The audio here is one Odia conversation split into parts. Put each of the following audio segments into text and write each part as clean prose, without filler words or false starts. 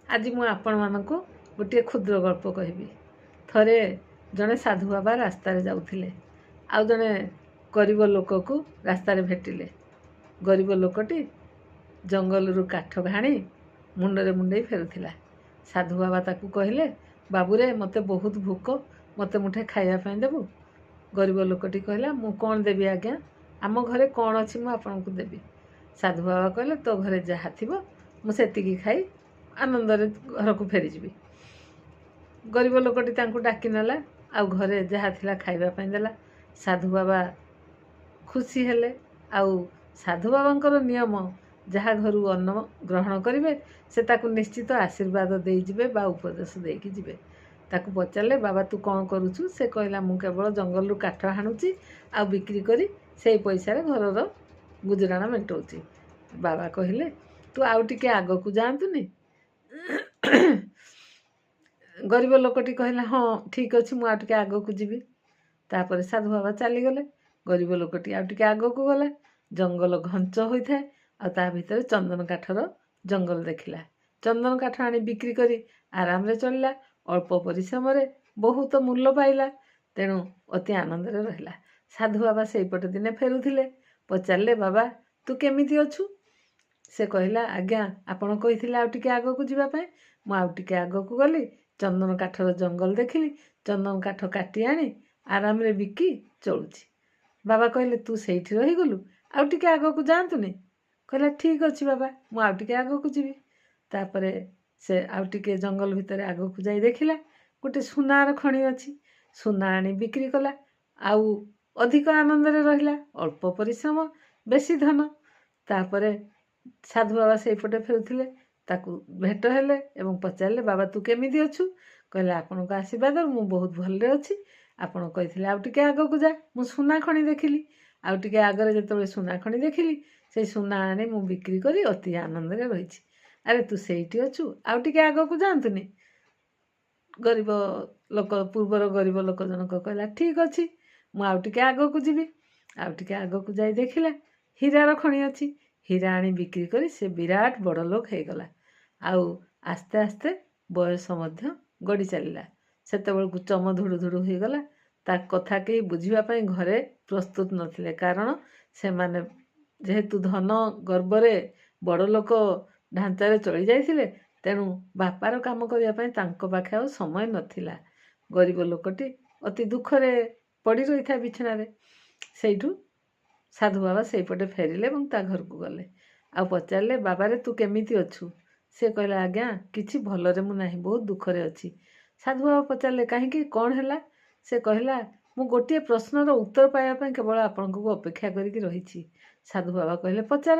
ଆଜି ମୁଁ ଆପଣମାନଙ୍କୁ ଗୋଟିଏ କ୍ଷୁଦ୍ର ଗଳ୍ପ କହିବି। ଥରେ ଜଣେ ସାଧୁ ବାବା ରାସ୍ତାରେ ଯାଉଥିଲେ। ଆଉ ଜଣେ ଗରିବ ଲୋକକୁ ରାସ୍ତାରେ ଭେଟିଲେ। ଗରିବ ଲୋକଟି ଜଙ୍ଗଲରୁ କାଠ ହାଣି ମୁଣ୍ଡରେ ମୁଣ୍ଡେଇ ଫେରୁଥିଲା। ସାଧୁ ବାବା ତାକୁ କହିଲେ, ବାବୁରେ ମୋତେ ବହୁତ ଭୋକ, ମୋତେ ମୁଠେ ଖାଇବା ପାଇଁ ଦେବୁ? ଗରିବ ଲୋକଟି କହିଲା, ମୁଁ କ'ଣ ଦେବି ଆଜ୍ଞା? ଆମ ଘରେ କ'ଣ ଅଛି ମୁଁ ଆପଣଙ୍କୁ ଦେବି? ସାଧୁ ବାବା କହିଲେ, ତୋ ଘରେ ଯାହା ଥିବ ମୁଁ ସେତିକି ଖାଇ ଆନନ୍ଦରେ ଘରକୁ ଫେରିଯିବି। ଗରିବ ଲୋକଟି ତାଙ୍କୁ ଡାକି ନେଲା, ଆଉ ଘରେ ଯାହା ଥିଲା ଖାଇବା ପାଇଁ ଦେଲା। ସାଧୁ ବାବା ଖୁସି ହେଲେ। ଆଉ ସାଧୁ ବାବାଙ୍କର ନିୟମ, ଯାହା ଘରୁ ଅନ୍ନ ଗ୍ରହଣ କରିବେ ସେ ତାକୁ ନିଶ୍ଚିତ ଆଶୀର୍ବାଦ ଦେଇଯିବେ ବା ଉପଦେଶ ଦେଇକି ଯିବେ। ତାକୁ ପଚାରିଲେ, ବାବା ତୁ କ'ଣ କରୁଛୁ? ସେ କହିଲା, ମୁଁ କେବଳ ଜଙ୍ଗଲରୁ କାଠ ହାଣୁଛି ଆଉ ବିକ୍ରି କରି ସେଇ ପଇସାରେ ଘରର ଗୁଜୁରାଣ ମେଣ୍ଟଉଛି। ବାବା କହିଲେ, ତୁ ଆଉ ଟିକେ ଆଗକୁ ଯାଆନ୍ତୁନି? ଗରିବ ଲୋକଟି କହିଲା, ହଁ ଠିକ୍ ଅଛି, ମୁଁ ଆଉ ଟିକେ ଆଗକୁ ଯିବି। ତାପରେ ସାଧୁ ବାବା ଚାଲିଗଲେ। ଗରିବ ଲୋକଟି ଆଉ ଟିକେ ଆଗକୁ ଗଲା। ଜଙ୍ଗଲ ଘଞ୍ଚ ହୋଇଥାଏ, ଆଉ ତା ଭିତରେ ଚନ୍ଦନ କାଠର ଜଙ୍ଗଲ ଦେଖିଲା। ଚନ୍ଦନ କାଠ ଆଣି ବିକ୍ରି କରି ଆରାମରେ ଚଳିଲା। ଅଳ୍ପ ପରିଶ୍ରମରେ ବହୁତ ମୂଲ୍ୟ ପାଇଲା। ତେଣୁ ଅତି ଆନନ୍ଦରେ ରହିଲା। ସାଧୁ ବାବା ସେଇପଟେ ଦିନେ ଫେରୁଥିଲେ। ପଚାରିଲେ, ବାବା ତୁ କେମିତି ଅଛୁ? ସେ କହିଲା, ଆଜ୍ଞା ଆପଣ କହିଥିଲେ ଆଉ ଟିକେ ଆଗକୁ ଯିବା ପାଇଁ। ମୁଁ ଆଉ ଟିକେ ଆଗକୁ ଗଲି, ଚନ୍ଦନ କାଠର ଜଙ୍ଗଲ ଦେଖିଲି, ଚନ୍ଦନ କାଠ କାଟି ଆଣି ଆରାମରେ ବିକି ଚଳୁଛି। ବାବା କହିଲେ, ତୁ ସେଇଠି ରହିଗଲୁ, ଆଉ ଟିକେ ଆଗକୁ ଯାଆନ୍ତୁନି? କହିଲା, ଠିକ୍ ଅଛି ବାବା, ମୁଁ ଆଉ ଟିକେ ଆଗକୁ ଯିବି। ତାପରେ ସେ ଆଉ ଟିକେ ଜଙ୍ଗଲ ଭିତରେ ଆଗକୁ ଯାଇ ଦେଖିଲା ଗୋଟେ ସୁନାର ଖଣି ଅଛି। ସୁନା ଆଣି ବିକ୍ରି କଲା, ଆଉ ଅଧିକ ଆନନ୍ଦରେ ରହିଲା। ଅଳ୍ପ ପରିଶ୍ରମ, ବେଶୀ ଧନ। ତାପରେ ସାଧୁ ବାବା ସେଇପଟେ ଫେରୁଥିଲେ। ତାକୁ ଭେଟ ହେଲେ ଏବଂ ପଚାରିଲେ, ବାବା ତୁ କେମିତି ଅଛୁ? କହିଲେ, ଆପଣଙ୍କ ଆଶୀର୍ବାଦରୁ ମୁଁ ବହୁତ ଭଲରେ ଅଛି। ଆପଣ କହିଥିଲେ ଆଉ ଟିକେ ଆଗକୁ ଯା। ମୁଁ ସୁନା ଖଣି ଦେଖିଲି। ଆଉ ଟିକେ ଆଗରେ ଯେତେବେଳେ ସୁନା ଖଣି ଦେଖିଲି, ସେଇ ସୁନା ଆଣି ମୁଁ ବିକ୍ରି କରି ଅତି ଆନନ୍ଦରେ ରହିଛି। ଆରେ ତୁ ସେଇଠି ଅଛୁ, ଆଉ ଟିକେ ଆଗକୁ ଯାଆନ୍ତୁନି? ଗରିବ ଲୋକ, ପୂର୍ବର ଗରିବ ଲୋକ ଜଣକ କହିଲା, ଠିକ୍ ଅଛି, ମୁଁ ଆଉ ଟିକେ ଆଗକୁ ଯିବି। ଆଉ ଟିକେ ଆଗକୁ ଯାଇ ଦେଖିଲା ହୀରାର ଖଣି ଅଛି। ହୀରା ଆଣି ବିକ୍ରି କରି ସେ ବିରାଟ ବଡ଼ ଲୋକ ହେଇଗଲା। ଆଉ ଆସ୍ତେ ଆସ୍ତେ ବୟସ ମଧ୍ୟ ଗଡ଼ି ଚାଲିଲା। ସେତେବେଳକୁ ଚମ ଧୁଡ଼ୁ ଧୁଡ଼ୁ ହୋଇଗଲା। ତା କଥା କେହି ବୁଝିବା ପାଇଁ ଘରେ ପ୍ରସ୍ତୁତ ନଥିଲେ। କାରଣ ସେମାନେ ଯେହେତୁ ଧନ ଗର୍ବରେ ବଡ଼ ଲୋକ ଢାଞ୍ଚାରେ ଚଳି ଯାଇଥିଲେ, ତେଣୁ ବାପାର କାମ କରିବା ପାଇଁ ତାଙ୍କ ପାଖେ ଆଉ ସମୟ ନଥିଲା। ଗରିବ ଲୋକଟି ଅତି ଦୁଃଖରେ ପଡ଼ି ରହିଥାଏ ବିଛଣାରେ। ସେଇଠୁ ସାଧୁ ବାବା ସେଇପଟେ ଫେରିଲେ ଏବଂ ତା ଘରକୁ ଗଲେ। ଆଉ ପଚାରିଲେ, ବାବାରେ ତୁ କେମିତି ଅଛୁ? ସେ କହିଲା, ଆଜ୍ଞା କିଛି ଭଲରେ ମୁଁ ନାହିଁ, ବହୁତ ଦୁଃଖରେ ଅଛି। ସାଧୁ ବାବା ପଚାରିଲେ, କାହିଁକି, କ'ଣ ହେଲା? ସେ କହିଲା, ମୁଁ ଗୋଟିଏ ପ୍ରଶ୍ନର ଉତ୍ତର ପାଇବା ପାଇଁ କେବଳ ଆପଣଙ୍କୁ ଅପେକ୍ଷା କରିକି ରହିଛି। ସାଧୁ ବାବା କହିଲେ, ପଚାର।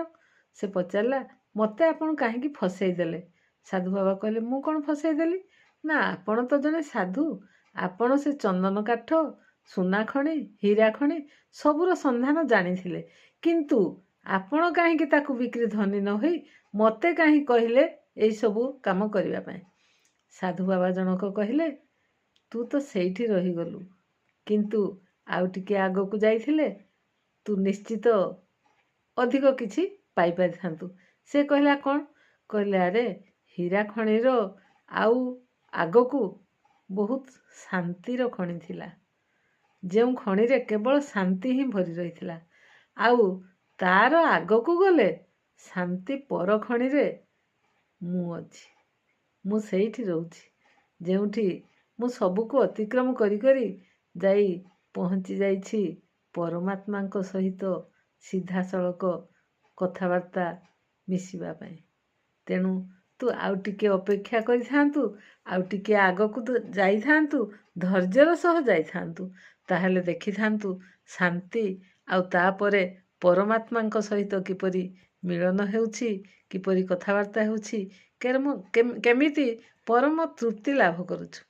ସେ ପଚାରିଲା, ମୋତେ ଆପଣ କାହିଁକି ଫସେଇ ଦେଲେ? ସାଧୁ ବାବା କହିଲେ, ମୁଁ କ'ଣ ଫସେଇ ଦେଲି? ନା, ଆପଣ ତ ଜଣେ ସାଧୁ। ଆପଣ ସେ ଚନ୍ଦନ କାଠ, ସୁନା ଖଣି, ହୀରା ଖଣି ସବୁର ସନ୍ଧାନ ଜାଣିଥିଲେ, କିନ୍ତୁ ଆପଣ କାହିଁକି ତାକୁ ବିକ୍ରି ଧନୀ ନ ହୋଇ ମୋତେ କାହିଁ କହିଲେ ଏଇସବୁ କାମ କରିବା ପାଇଁ? ସାଧୁ ବାବା ଜଣକ କହିଲେ, ତୁ ତ ସେଇଠି ରହିଗଲୁ, କିନ୍ତୁ ଆଉ ଟିକେ ଆଗକୁ ଯାଇଥିଲେ ତୁ ନିଶ୍ଚିତ ଅଧିକ କିଛି ପାଇପାରିଥାନ୍ତୁ। ସେ କହିଲା, କ'ଣ? କହିଲେ, ଆରେ ହୀରା ଖଣିର ଆଉ ଆଗକୁ ବହୁତ ଶାନ୍ତିର ଖଣି ଥିଲା, ଯେଉଁ ଖଣିରେ କେବଳ ଶାନ୍ତି ହିଁ ଭରି ରହିଥିଲା। ଆଉ ତାର ଆଗକୁ ଗଲେ ଶାନ୍ତି ପର ଖଣିରେ ମୁଁ ଅଛି। ମୁଁ ସେଇଠି ରହୁଛି, ଯେଉଁଠି ମୁଁ ସବୁକୁ ଅତିକ୍ରମ କରି କରି ଯାଇ ପହଞ୍ଚି ଯାଇଛି ପରମାତ୍ମାଙ୍କ ସହିତ ସିଧାସଳଖ କଥାବାର୍ତ୍ତା ମିଶିବା ପାଇଁ। ତେଣୁ ତୁ ଆଉ ଟିକେ ଅପେକ୍ଷା କରିଥାନ୍ତୁ, ଆଉ ଟିକେ ଆଗକୁ ଯାଇଥାନ୍ତୁ, ଧୈର୍ଯ୍ୟର ସହ ଯାଇଥାନ୍ତୁ। ତାହେଲେ ଦେଖିଥାନ୍ତୁ ଶାନ୍ତି ଆଉ ତାପରେ ପରମାତ୍ମାଙ୍କ ସହିତ କିପରି ମିଳନ ହେଉଛି, କିପରି କଥାବାର୍ତ୍ତା ହେଉଛି, କେମିତି ପରମ ତୃପ୍ତି ଲାଭ କରୁଛୁ।